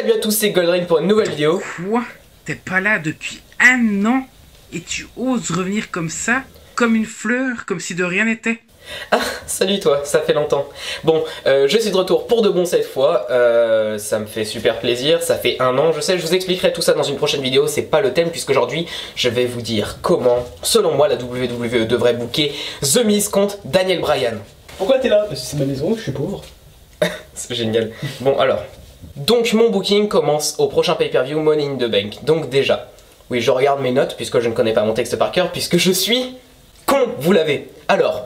Salut à tous, c'est Goldring pour une nouvelle vidéo. Quoi? T'es pas là depuis un an et tu oses revenir comme ça, comme une fleur, comme si de rien n'était? Ah, salut toi, ça fait longtemps. Bon, je suis de retour pour de bon cette fois, ça me fait super plaisir, ça fait un an, je sais, je vous expliquerai tout ça dans une prochaine vidéo, c'est pas le thème puisqu'aujourd'hui je vais vous dire comment, selon moi, la WWE devrait booker The Miz contre Daniel Bryan. Pourquoi t'es là? Parce que c'est ma maison, je suis pauvre. C'est génial. Bon alors, donc mon booking commence au prochain pay-per-view Money in the Bank. Donc déjà, oui je regarde mes notes puisque je ne connais pas mon texte par cœur, puisque je suis con, vous l'avez. Alors,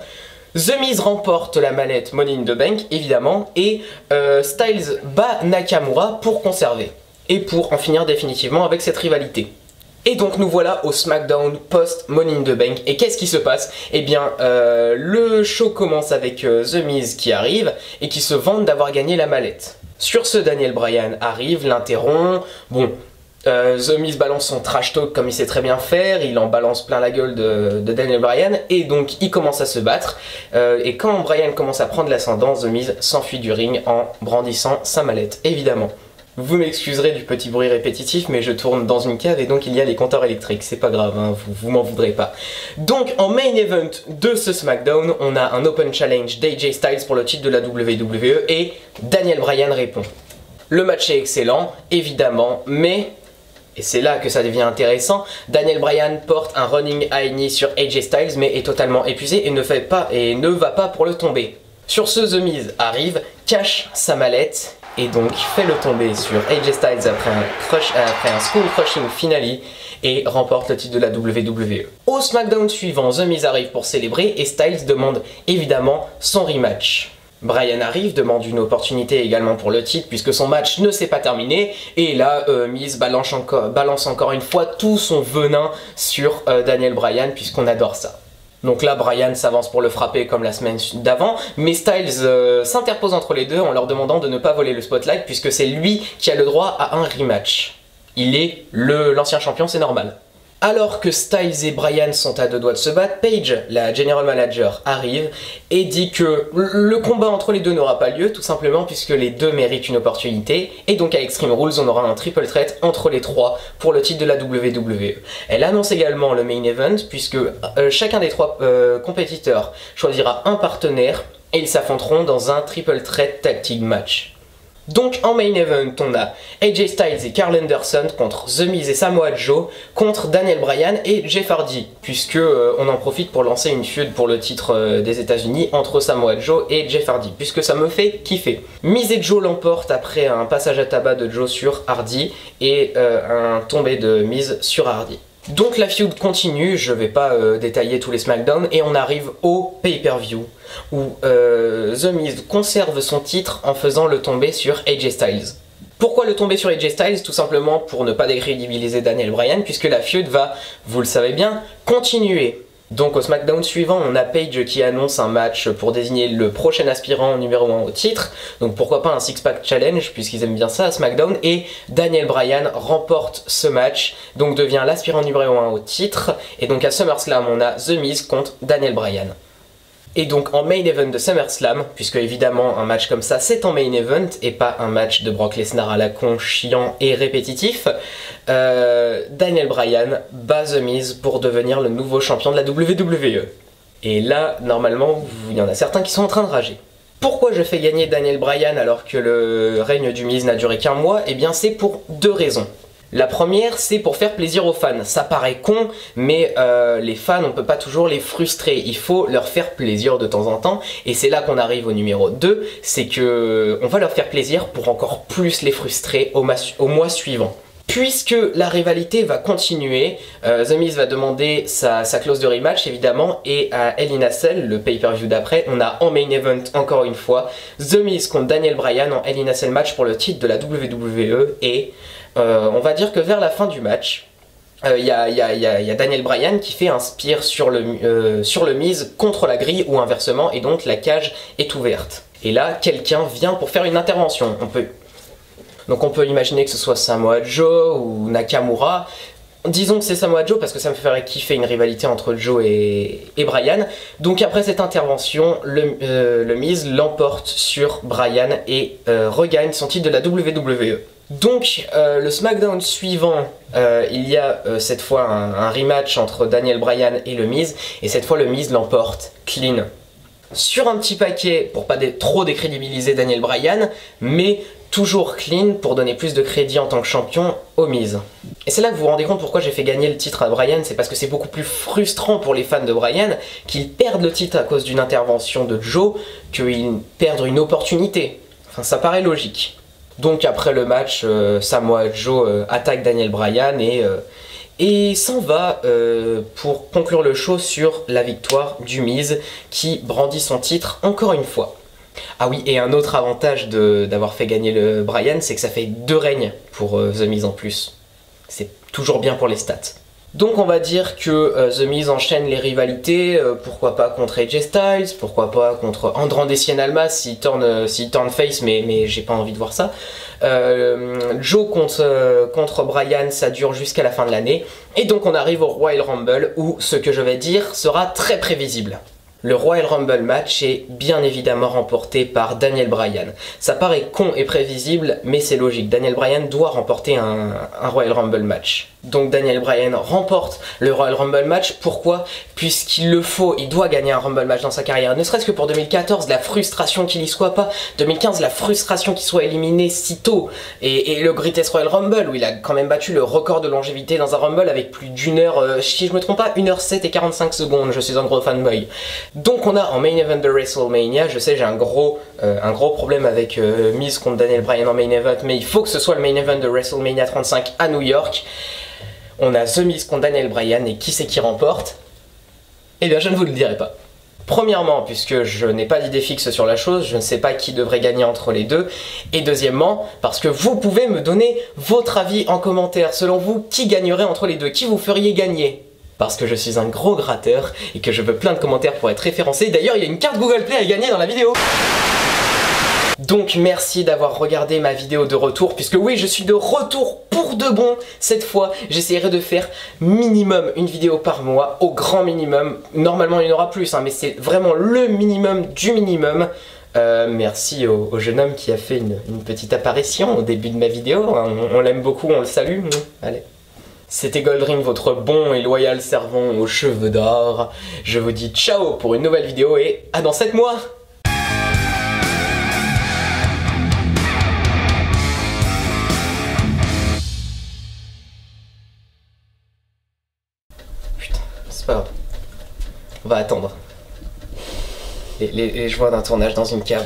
The Miz remporte la mallette Money in the Bank évidemment, et Styles bat Nakamura pour conserver, et pour en finir définitivement avec cette rivalité. Et donc nous voilà au SmackDown post Money in the Bank. Et qu'est-ce qui se passe? Eh bien le show commence avec The Miz qui arrive et qui se vante d'avoir gagné la mallette. Sur ce, Daniel Bryan arrive, l'interrompt. Bon, The Miz balance son trash talk comme il sait très bien faire, il en balance plein la gueule de Daniel Bryan, et donc il commence à se battre. Et quand Bryan commence à prendre l'ascendant, The Miz s'enfuit du ring en brandissant sa mallette, évidemment. Vous m'excuserez du petit bruit répétitif, mais je tourne dans une cave et donc il y a les compteurs électriques, c'est pas grave, hein, vous m'en voudrez pas. Donc en main event de ce SmackDown, on a un Open Challenge d'AJ Styles pour le titre de la WWE et Daniel Bryan répond. Le match est excellent, évidemment, mais, et c'est là que ça devient intéressant, Daniel Bryan porte un running high knee sur AJ Styles mais est totalement épuisé et ne va pas pour le tomber. Sur ce, The Miz arrive, cache sa mallette, et donc fait le tomber sur AJ Styles après un Skull Crushing Finale et remporte le titre de la WWE. Au SmackDown suivant, The Miz arrive pour célébrer et Styles demande évidemment son rematch. Bryan arrive, demande une opportunité également pour le titre puisque son match ne s'est pas terminé, et là Miz balance encore une fois tout son venin sur Daniel Bryan puisqu'on adore ça. Donc là, Bryan s'avance pour le frapper comme la semaine d'avant, mais Styles s'interpose entre les deux en leur demandant de ne pas voler le spotlight puisque c'est lui qui a le droit à un rematch. Il est l'ancien champion, c'est normal. Alors que Styles et Bryan sont à deux doigts de se battre, Paige, la General Manager, arrive et dit que le combat entre les deux n'aura pas lieu, tout simplement puisque les deux méritent une opportunité, et donc à Extreme Rules on aura un triple threat entre les trois pour le titre de la WWE. Elle annonce également le main event puisque chacun des trois compétiteurs choisira un partenaire et ils s'affronteront dans un triple threat tag team match. Donc en main event, on a AJ Styles et Karl Anderson contre The Miz et Samoa Joe contre Daniel Bryan et Jeff Hardy, puisque on en profite pour lancer une feud pour le titre des États-Unis entre Samoa Joe et Jeff Hardy, puisque ça me fait kiffer. Miz et Joe l'emportent après un passage à tabac de Joe sur Hardy et un tombé de Miz sur Hardy. Donc la feud continue, je vais pas détailler tous les SmackDown, et on arrive au pay-per-view où The Miz conserve son titre en faisant le tomber sur AJ Styles. Pourquoi le tomber sur AJ Styles? Tout simplement pour ne pas décrédibiliser Daniel Bryan puisque la feud va, vous le savez bien, continuer. Donc au SmackDown suivant, on a Paige qui annonce un match pour désigner le prochain aspirant numéro 1 au titre. Donc pourquoi pas un six-pack challenge puisqu'ils aiment bien ça à SmackDown. Et Daniel Bryan remporte ce match, donc devient l'aspirant numéro 1 au titre. Et donc à SummerSlam, on a The Miz contre Daniel Bryan. Et donc en main event de SummerSlam, puisque évidemment un match comme ça c'est en main event et pas un match de Brock Lesnar à la con chiant et répétitif, Daniel Bryan bat The Miz pour devenir le nouveau champion de la WWE. Et là, normalement, il y en a certains qui sont en train de rager. Pourquoi je fais gagner Daniel Bryan alors que le règne du Miz n'a duré qu'un mois? Eh bien c'est pour deux raisons. La première, c'est pour faire plaisir aux fans. Ça paraît con, mais les fans, on peut pas toujours les frustrer. Il faut leur faire plaisir de temps en temps. Et c'est là qu'on arrive au numéro 2, c'est que on va leur faire plaisir pour encore plus les frustrer au mois suivant. Puisque la rivalité va continuer, The Miz va demander sa clause de rematch évidemment, et à Hell in a Cell, le pay-per-view d'après, on a en main event encore une fois The Miz contre Daniel Bryan en Hell in a Cell match pour le titre de la WWE, et on va dire que vers la fin du match, il y a Daniel Bryan qui fait un spear sur le Miz contre la grille ou inversement, et donc la cage est ouverte. Et là, quelqu'un vient pour faire une intervention. Donc on peut imaginer que ce soit Samoa Joe ou Nakamura. Disons que c'est Samoa Joe parce que ça me ferait kiffer une rivalité entre Joe et Bryan. Donc après cette intervention, le Miz l'emporte sur Bryan et regagne son titre de la WWE. Donc le SmackDown suivant, il y a cette fois un rematch entre Daniel Bryan et le Miz, et cette fois le Miz l'emporte clean. Sur un petit paquet pour pas trop décrédibiliser Daniel Bryan, mais toujours clean pour donner plus de crédit en tant que champion au Miz. Et c'est là que vous vous rendez compte pourquoi j'ai fait gagner le titre à Bryan, c'est parce que c'est beaucoup plus frustrant pour les fans de Bryan qu'ils perdent le titre à cause d'une intervention de Joe qu'ils perdent une opportunité. Enfin ça paraît logique. Donc après le match, Samoa Joe attaque Daniel Bryan et s'en va pour conclure le show sur la victoire du Miz qui brandit son titre encore une fois. Ah oui, et un autre avantage d'avoir fait gagner le Bryan, c'est que ça fait 2 règnes pour The Miz en plus. C'est toujours bien pour les stats. Donc on va dire que The Miz enchaîne les rivalités, pourquoi pas contre AJ Styles, pourquoi pas contre Andrade Cien Almas s'il turn face, mais j'ai pas envie de voir ça. Joe contre Bryan, ça dure jusqu'à la fin de l'année. Et donc on arrive au Royal Rumble où ce que je vais dire sera très prévisible. Le Royal Rumble match est bien évidemment remporté par Daniel Bryan. Ça paraît con et prévisible, mais c'est logique. Daniel Bryan doit remporter un Royal Rumble match. Donc Daniel Bryan remporte le Royal Rumble match. Pourquoi? Puisqu'il le faut, il doit gagner un Rumble match dans sa carrière. Ne serait-ce que pour 2014, la frustration qu'il y soit pas. 2015, la frustration qu'il soit éliminé si tôt. Et le Greatest Royal Rumble, où il a quand même battu le record de longévité dans un Rumble avec plus d'une heure, si je me trompe pas, 1h07 et 45 secondes. Je suis un gros fanboy. Donc on a en main event de WrestleMania, je sais j'ai un gros problème avec Miz contre Daniel Bryan en main event, mais il faut que ce soit le main event de WrestleMania 35 à New York. On a The Miz contre Daniel Bryan et qui c'est qui remporte? Eh bien je ne vous le dirai pas. Premièrement, puisque je n'ai pas d'idée fixe sur la chose, je ne sais pas qui devrait gagner entre les deux. Et deuxièmement, parce que vous pouvez me donner votre avis en commentaire. Selon vous, qui gagnerait entre les deux? Qui vous feriez gagner? Parce que je suis un gros gratteur et que je veux plein de commentaires pour être référencé. D'ailleurs, il y a une carte Google Play à gagner dans la vidéo. Donc merci d'avoir regardé ma vidéo de retour, puisque oui, je suis de retour pour de bon. Cette fois, j'essaierai de faire minimum une vidéo par mois, au grand minimum. Normalement, il y en aura plus, hein, mais c'est vraiment le minimum du minimum. Merci au jeune homme qui a fait une petite apparition au début de ma vidéo. On l'aime beaucoup, on le salue. Allez. C'était Goldring, votre bon et loyal servant aux cheveux d'or. Je vous dis ciao pour une nouvelle vidéo et à dans 7 mois. Putain, c'est pas grave. On va attendre. Les joies d'un tournage dans une cave.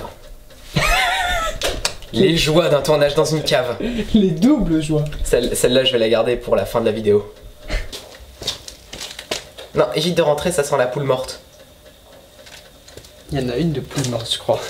Les joies d'un tournage dans une cave. Les doubles joies. Celle-là, je vais la garder pour la fin de la vidéo. Non, évite de rentrer, ça sent la poule morte. Il y en a une de poule morte, je crois.